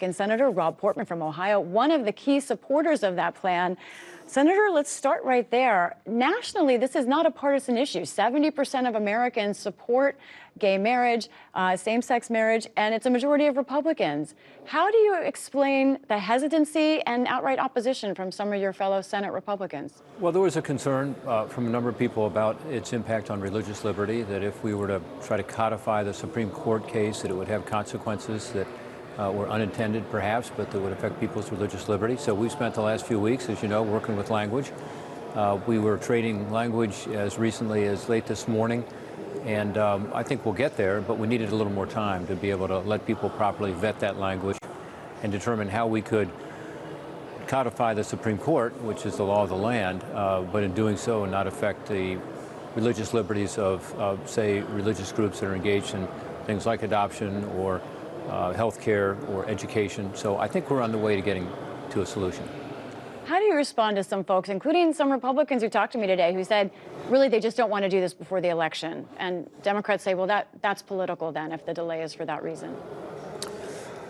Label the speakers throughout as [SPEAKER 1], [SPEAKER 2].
[SPEAKER 1] And Senator Rob Portman from Ohio, one of the key supporters of that plan. Senator, let's start right there. Nationally, this is not a partisan issue. 70% of Americans support gay marriage, same-sex marriage, and it's a majority of Republicans. How do you explain the hesitancy and outright opposition from some of your fellow Senate Republicans?
[SPEAKER 2] Well, there was a concern from a number of people about its impact on religious liberty, that if we were to try to codify the Supreme Court case, that it would have consequences that were unintended, perhaps, but that would affect people's religious liberty. So we've spent the last few weeks, as you know, working with language. We were trading language as recently as late this morning, and I think we'll get there, but we needed a little more time to be able to let people properly vet that language and determine how we could codify the Supreme Court, which is the law of the land, but in doing so not affect the religious liberties of, say, religious groups that are engaged in things like adoption or health care or education. So I think we're on the way to getting to a solution.
[SPEAKER 1] How do you respond to some folks, including some Republicans who talked to me today, who said, really, they just don't want to do this before the election? And Democrats say, well, that's political then, if the delay is for that reason.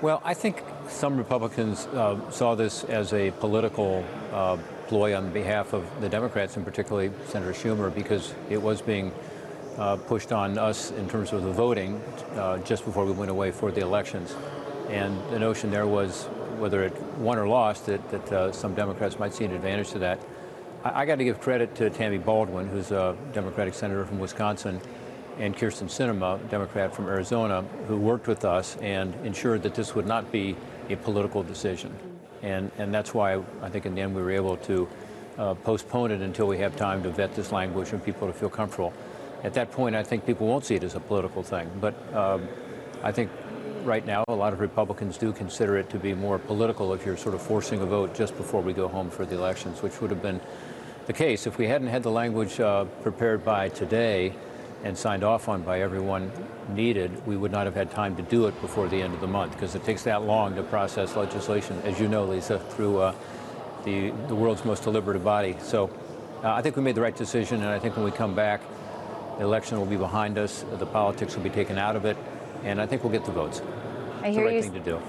[SPEAKER 2] Well, I think some Republicans saw this as a political ploy on behalf of the Democrats, and particularly Senator Schumer, because it was being pushed on us in terms of the voting just before we went away for the elections. And the notion there was, whether it won or lost, that some Democrats might see an advantage to that. I got to give credit to Tammy Baldwin, who's a Democratic senator from Wisconsin, and Kirsten Sinema, Democrat from Arizona, who worked with us and ensured that this would not be a political decision. And that's why I think in the end we were able to postpone it until we have time to vet this language and people to feel comfortable. At that point, I think people won't see it as a political thing. But I think right now a lot of Republicans do consider it to be more political if you're sort of forcing a vote just before we go home for the elections, which would have been the case. If we hadn't had the language prepared by today and signed off on by everyone needed, we would not have had time to do it before the end of the month, because it takes that long to process legislation, as you know, Lisa, through the world's most deliberative body. So I think we made the right decision, and I think when we come back, the election will be behind us, the politics will be taken out of it, and I think we'll get the votes. It's the right thing to do.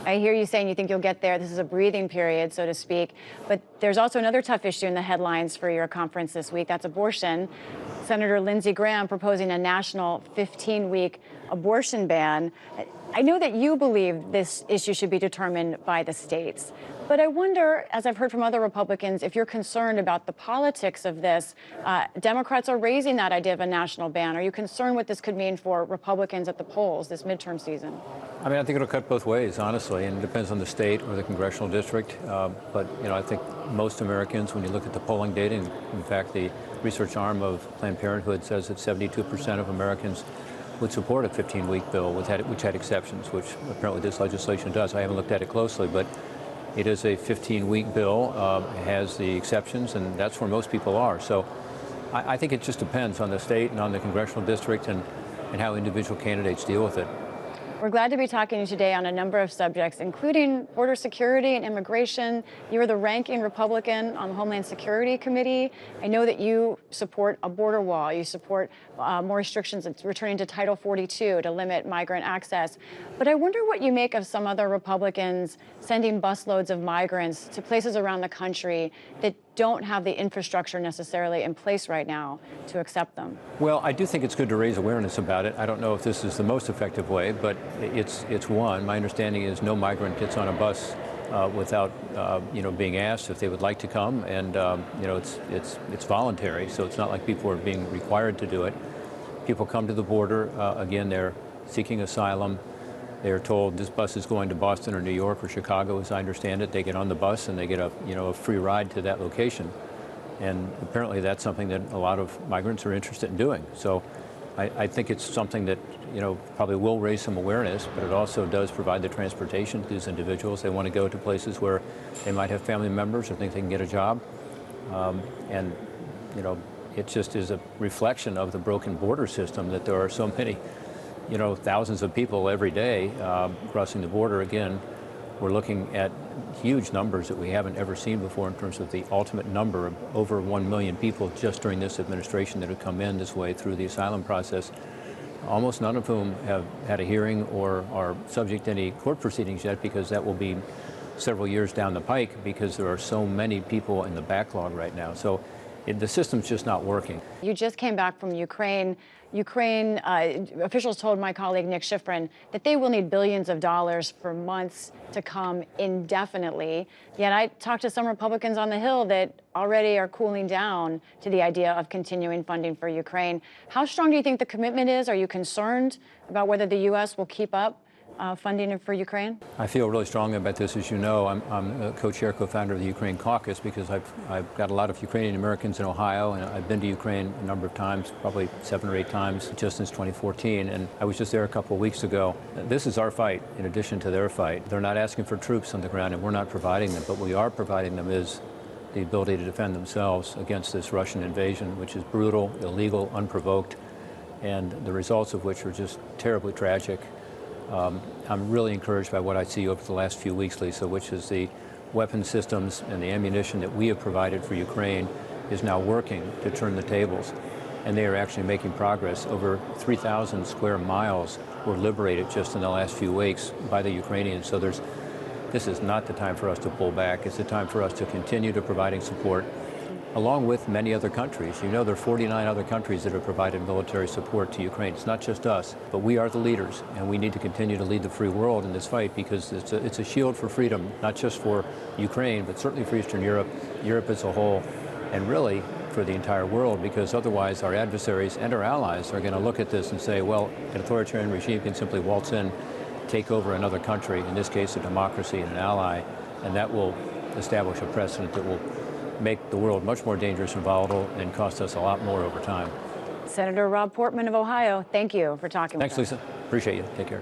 [SPEAKER 1] I hear you saying you think you'll get there. This is a breathing period, so to speak. But there's also another tough issue in the headlines for your conference this week. That's abortion. Senator Lindsey Graham proposing a national 15-week abortion ban. I know that you believe this issue should be determined by the states. But I wonder, as I've heard from other Republicans, if you're concerned about the politics of this. Democrats are raising that idea of a national ban. Are you concerned what this could mean for Republicans at the polls this midterm season?
[SPEAKER 2] I mean, I think it'll cut both ways, honestly, and it depends on the state or the congressional district. But, you know, I think most Americans, when you look at the polling data, and in fact, the research arm of Planned Parenthood says that 72% of Americans would support a 15-week bill, which had exceptions, which apparently this legislation does. I haven't looked at it closely, but it is a 15-week bill, has the exceptions, and that's where most people are. So I think it just depends on the state and on the congressional district and how individual candidates deal with it.
[SPEAKER 1] We're glad to be talking to you today on a number of subjects, including border security and immigration. You are the ranking Republican on the Homeland Security Committee. I know that you support a border wall. You support more restrictions returning to Title 42 to limit migrant access. But I wonder what you make of some other Republicans sending busloads of migrants to places around the country that don't have the infrastructure necessarily in place right now to accept them. Well,
[SPEAKER 2] I do think it's good to raise awareness about it. I don't know if this is the most effective way, but it's one. My understanding is no migrant gets on a bus without being asked if they would like to come, and it's voluntary, so it's not like people are being required to do it. People come to the border. Again, they're seeking asylum. They're told this bus is going to Boston or New York or Chicago, as I understand it. They get on the bus and they get a free ride to that location. And apparently that's something that a lot of migrants are interested in doing. So I think it's something that, probably will raise some awareness, but it also does provide the transportation to these individuals. They want to go to places where they might have family members or think they can get a job. It just is a reflection of the broken border system that there are so many thousands of people every day crossing the border. Again, we're looking at huge numbers that we haven't ever seen before in terms of the ultimate number of over 1 million people just during this administration that have come in this way through the asylum process. almost none of whom have had a hearing or are subject to any court proceedings yet, because that will be several years down the pike, because there are so many people in the backlog right now. So the system's just not working.
[SPEAKER 1] You just came back from Ukraine. Ukraine officials told my colleague Nick Schifrin that they will need billions of dollars for months to come indefinitely. Yet I talked to some Republicans on the Hill that already are cooling down to the idea of continuing funding for Ukraine. How strong do you think the commitment is? Are you concerned about whether the U.S. will keep up funding for Ukraine?
[SPEAKER 2] I feel really strongly about this. As you know, I'm a co-chair, co-founder of the Ukraine Caucus, because I've got a lot of Ukrainian Americans in Ohio, and I've been to Ukraine a number of times, probably 7 or 8 times just since 2014, and I was just there a couple of weeks ago. This is our fight in addition to their fight. They're not asking for troops on the ground, and we're not providing them, but we are providing them is the ability to defend themselves against this Russian invasion, which is brutal, illegal, unprovoked, and the results of which are just terribly tragic. I'm really encouraged by what I see over the last few weeks, Lisa, which is the weapon systems and the ammunition that we have provided for Ukraine is now working to turn the tables. And they are actually making progress. Over 3,000 square miles were liberated just in the last few weeks by the Ukrainians. So this is not the time for us to pull back. It's the time for us to continue to providing support, along with many other countries. You know, there are 49 other countries that have provided military support to Ukraine. It's not just us, but we are the leaders, and we need to continue to lead the free world in this fight, because it's a shield for freedom, not just for Ukraine, but certainly for Eastern Europe, Europe as a whole, and really for the entire world, because otherwise our adversaries and our allies are going to look at this and say, well, an authoritarian regime can simply waltz in, take over another country, in this case a democracy and an ally, and that will establish a precedent that will make the world much more dangerous and volatile and cost us a lot more over time.
[SPEAKER 1] Senator Rob Portman of Ohio, thank you for talking with us.
[SPEAKER 2] Thanks, Lisa. Appreciate you. Take care.